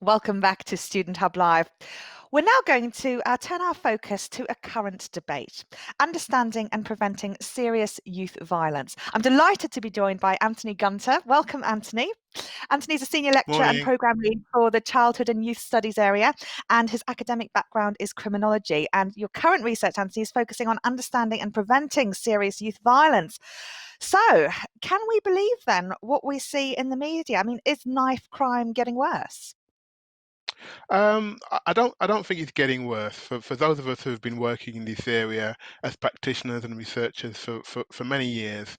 Welcome back to Student Hub Live. We're now going to turn our focus to a current debate, understanding and preventing serious youth violence. I'm delighted to be joined by Anthony Gunter. Welcome, Anthony. Anthony's a senior lecturer and Morning. programme lead for the Childhood and Youth Studies area, and his academic background is criminology. And your current research, Anthony, is focusing on understanding and preventing serious youth violence. So, can we believe then what we see in the media? I mean, is knife crime getting worse? I don't think it's getting worse. For those of us who have been working in this area as practitioners and researchers for many years,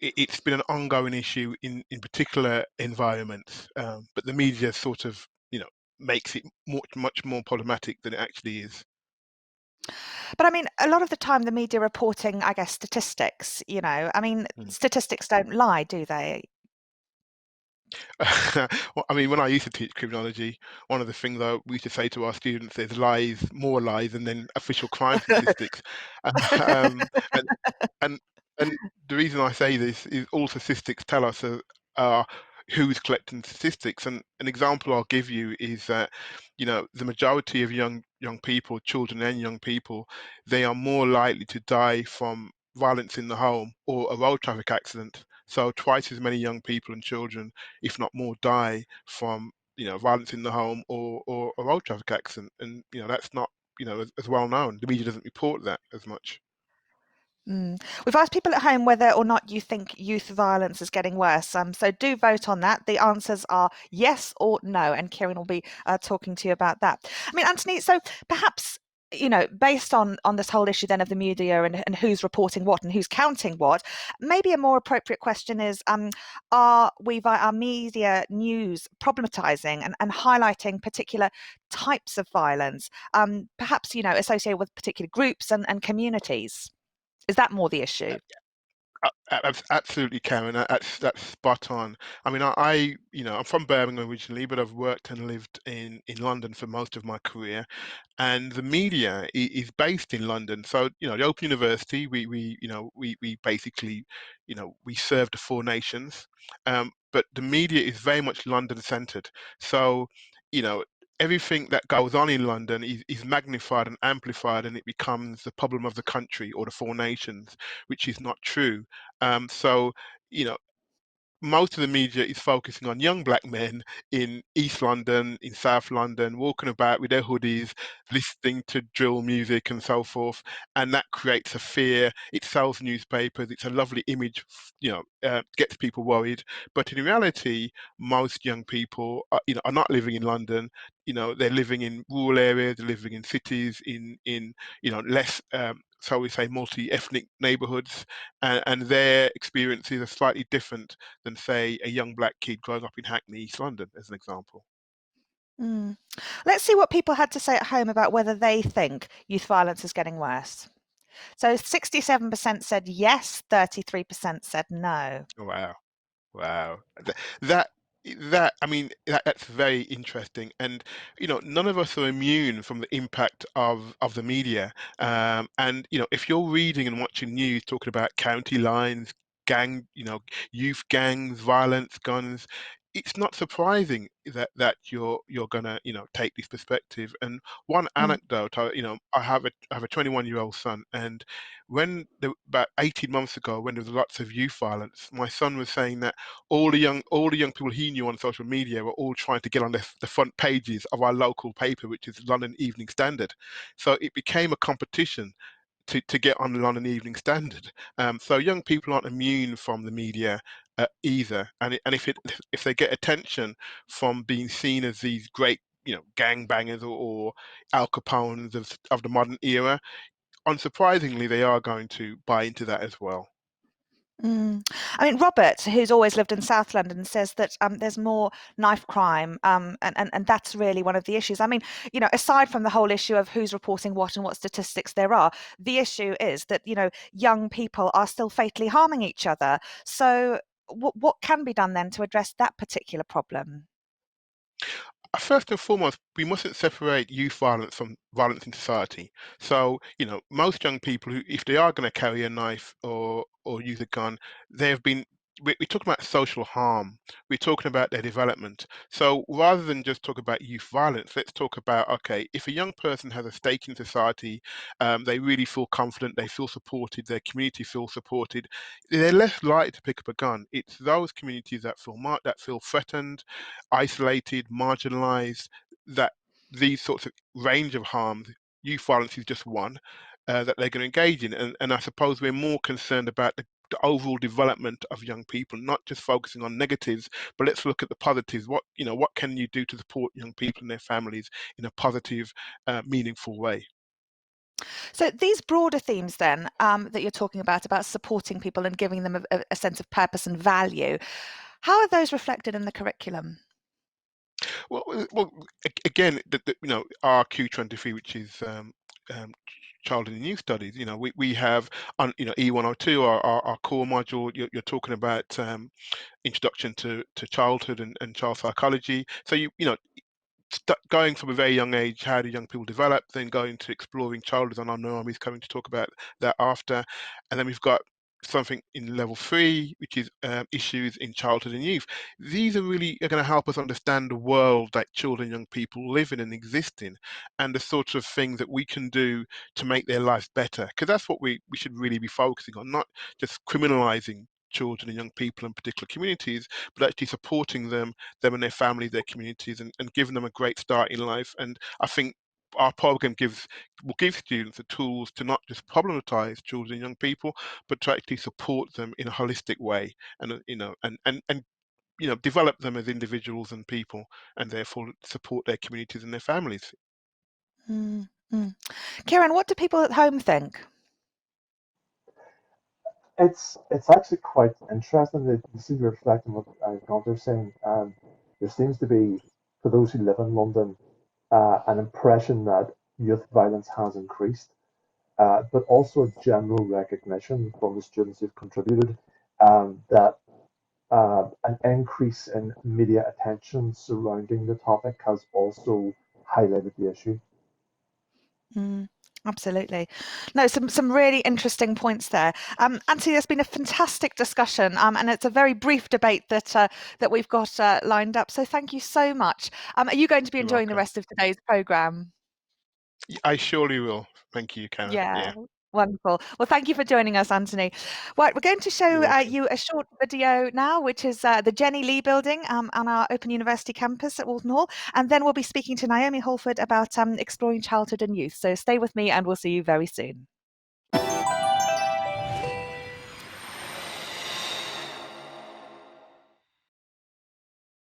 it's been an ongoing issue in particular environments. But the media sort of, makes it much more problematic than it actually is. But I mean, a lot of the time, the media reporting, I guess, statistics, I mean, Mm. statistics don't lie, do they? Well, I mean, when I used to teach criminology, one of the things we used to say to our students is lies, more lies, and then official crime statistics. Um, and And and the reason I say this is all statistics tell us are who's collecting statistics. And an example I'll give you is that, the majority of young people, children and young people, they are more likely to die from violence in the home or a road traffic accident. So twice as many young people and children, if not more, die from, violence in the home or a road traffic accident. And, that's not, as well known. The media doesn't report that as much. Mm. We've asked people at home whether or not you think youth violence is getting worse. So do vote on that. The answers are yes or no, and Kieran will be talking to you about that. I mean, Anthony, so perhaps based on this whole issue then of the media and who's reporting what and who's counting what, maybe a more appropriate question is: are we via our media news problematizing and highlighting particular types of violence, perhaps associated with particular groups and communities? Is that more the issue? Absolutely, Karen. That's spot on. I mean, I'm from Birmingham originally, but I've worked and lived in London for most of my career, and the media is based in London. So, the Open University, we basically, we serve the four nations, but the media is very much London centered. So, you know. Everything that goes on in London is magnified and amplified, and it becomes the problem of the country or the four nations, which is not true. So, you know, most of the media is focusing on young black men in East London, in South London, walking about with their hoodies, listening to drill music and so forth, and that creates a fear. It sells newspapers. It's a lovely image, gets people worried. But in reality, most young people, are not living in London. They're living in rural areas, they're living in cities, in less. So we say multi-ethnic neighborhoods, and their experiences are slightly different than, say, a young black kid growing up in Hackney, East London, as an example. Mm. Let's see what people had to say at home about whether they think youth violence is getting worse. So 67% said yes, 33% said no. Wow, wow. That that I mean that's very interesting, and none of us are immune from the impact of the media. And if you're reading and watching news talking about county lines, gang, youth gangs, violence, guns, it's not surprising that you're gonna take this perspective. And one Mm. anecdote, I have a 21-year-old son, and about 18 months ago, when there was lots of youth violence, my son was saying that all the young people he knew on social media were all trying to get on the front pages of our local paper, which is London Evening Standard. So it became a competition to get on the London Evening Standard. So young people aren't immune from the media either, and if they get attention from being seen as these great gang bangers or Al Capones of the modern era, unsurprisingly they are going to buy into that as well. Mm. I mean, Robert, who's always lived in South London, says that there's more knife crime, and that's really one of the issues. I mean, aside from the whole issue of who's reporting what and what statistics there are, the issue is that young people are still fatally harming each other. So, what can be done then to address that particular problem? First and foremost, we mustn't separate youth violence from violence in society. So, most young people who, if they are going to carry a knife or use a gun, they have been we're talking about social harm. We're talking about their development. So rather than just talk about youth violence, let's talk about, okay, if a young person has a stake in society, they really feel confident, they feel supported, their community feels supported, they're less likely to pick up a gun. It's those communities that that feel threatened, isolated, marginalized, that these sorts of range of harms, youth violence is just one, that they're going to engage in. And I suppose we're more concerned about the overall development of young people, not just focusing on negatives, but let's look at the positives. What can you do to support young people and their families in a positive, meaningful way? So these broader themes then that you're talking about supporting people and giving them a sense of purpose and value, how are those reflected in the curriculum? Again, our Q23, which is child and youth studies. We have on E102, our core module. You're talking about introduction to childhood and child psychology. So going from a very young age, how do young people develop, then going to exploring childhood, and I know Ami's coming to talk about that after. And then we've got something in level 3, which is issues in childhood and youth. These are going to help us understand the world that children and young people live in and exist in, and the sorts of things that we can do to make their lives better. Because that's what we should really be focusing on, not just criminalizing children and young people in particular communities, but actually supporting them and their families, their communities, and giving them a great start in life. And I think our program will give students the tools to not just problematize children and young people, but to actually support them in a holistic way, and develop them as individuals and people, and therefore support their communities and their families. Mm, mm. Kieran, what do people at home think? It's actually quite interesting that you see reflecting what Gunther's saying. There seems to be, for those who live in London, an impression that youth violence has increased, but also a general recognition from the students who've contributed that an increase in media attention surrounding the topic has also highlighted the issue. Mm, absolutely. No, some really interesting points there. Anthony, there's been a fantastic discussion, and it's a very brief debate that we've got lined up. So thank you so much. Are you going to be You're enjoying the welcome. rest of today's programme? I surely will. Thank you, Karen. Yeah. Yeah, Wonderful. Well, thank you for joining us, Anthony. Right, we're going to you're show welcome. you a short video now, which is the Jenny Lee building on our Open University campus at Walton Hall. And then we'll be speaking to Naomi Holford about exploring childhood and youth. So stay with me and we'll see you very soon.